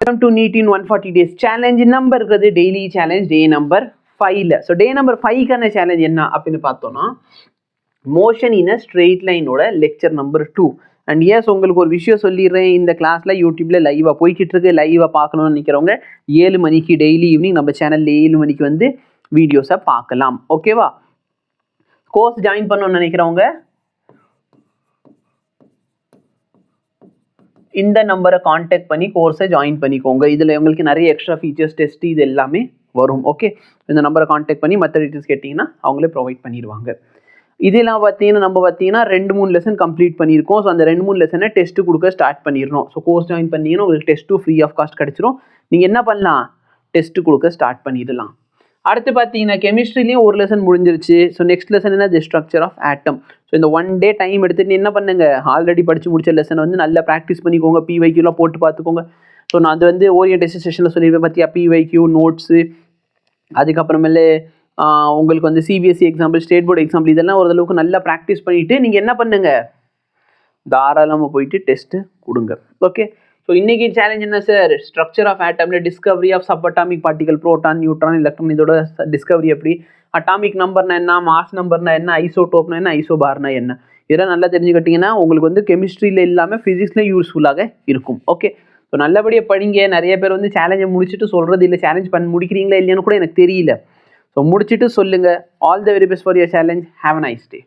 Welcome to NEET in 140 days challenge number இருக்குது daily challenge day number 5ல. So day number 5க்கான challenge என்ன அப்படின்னு பார்த்தோம்னா motion in a straight line ஓட lecture number 2. And yes, உங்களுக்கு ஒரு விஷயம் சொல்லிடுறேன், இந்த கிளாஸ்ல யூடியூப்ல லைவா போய்கிட்டு இருக்கு. லைவா பார்க்கணும்னு நினைக்கிறவங்க 7 மணிக்கு டெய்லி ஈவினிங் நம்ம சேனல்ல 7 மணிக்கு வந்து வீடியோஸை பார்க்கலாம். ஓகேவா? கோர்ஸ் ஜாயின் பண்ணணும்னு நினைக்கிறவங்க இந்த நம்பரை காண்டாக்ட் பண்ணி கோர்ஸை ஜாயின் பண்ணிக்கோங்க. இதில் உங்களுக்கு நிறைய எக்ஸ்ட்ரா ஃபீச்சர்ஸ் டெஸ்ட் இது எல்லாமே வரும். ஓகே, இந்த நம்பரை காண்டாக்ட் பண்ணி மற்ற டீட்டெயில்ஸ் கேட்டிங்கன்னா அவங்களே ப்ரொவைட் பண்ணிடுவாங்க. இதெல்லாம் பார்த்தீங்கன்னா 2-3 லெசன் கம்ப்ளீட் பண்ணியிருக்கோம். ஸோ அந்த 2-3 லெசனை டெஸ்ட்டு கொடுக்க ஸ்டார்ட் பண்ணிடணும். ஸோ கோர்ஸ் ஜாயின் பண்ணிங்கன்னா உங்களுக்கு டெஸ்ட்டும் ஃப்ரீ ஆஃப் காஸ்ட் கிடச்சிரும். நீங்கள் என்ன பண்ணலாம், டெஸ்ட்டு கொடுக்க ஸ்டார்ட் பண்ணிடலாம். அடுத்து பார்த்தீங்கன்னா கெமிஸ்ட்ரிலையும் ஒரு லெசன் முடிஞ்சிருச்சு. ஸோ நெக்ஸ்ட் லெசன் என்ன, the structure of atom. So இந்த 1 day டைம் எடுத்துகிட்டு என்ன பண்ணுங்க, ஆல்ரெடி படித்து முடிச்ச லெசன் வந்து நல்லா ப்ராக்டிஸ் பண்ணிக்கோங்க. பிவைக்யூலாம் போட்டு பார்த்துக்கோங்க. ஸோ நான் அது வந்து ஓரியன்டேஷன் செஷனில் சொல்லியிருப்பேன் பார்த்தியா, பிவைக்யூ நோட்ஸு, அதுக்கப்புறமேலே உங்களுக்கு வந்து CBSE example, state board example, இதெல்லாம் ஓரளவுக்கு நல்லா ப்ராக்டிஸ் பண்ணிவிட்டு நீங்கள் என்ன பண்ணுங்க, தாராளமாக போயிட்டு டெஸ்ட்டு கொடுங்க. ஓகே, ஸோ இன்றைக்கி சேலஞ்ச் என்ன சார், ஸ்ட்ரக்சர் ஆஃப் ஆட்டமில் discovery of sub atomic particle, proton, neutron, electron, இதோட டிஸ்கவரி எப்படி, அட்டாமிக் நம்பர்னா என்ன, மாஸ் நம்பர்னா என்ன, ஐசோடோப்னா என்ன, ஐசோபார்னா என்ன, இதெல்லாம் நல்லா தெரிஞ்சுக்கிட்டிங்கன்னா உங்களுக்கு வந்து கெமிஸ்ட்ரியில் இல்லாமல் ஃபிசிக்ஸ்லேயும் யூஸ்ஃபுல்லாக இருக்கும். ஓகே, ஸோ நல்லபடியாக படிங்க. நிறைய பேர் வந்து சேலஞ்சை முடிச்சுட்டு சொல்கிறது இல்லை, சேலஞ்ச் பண்ணி முடிக்கிறீங்களா இல்லையான்னு கூட எனக்கு தெரியல. ஸோ முடிச்சுட்டு சொல்லுங்கள். All the very best for your challenge. Have a nice day.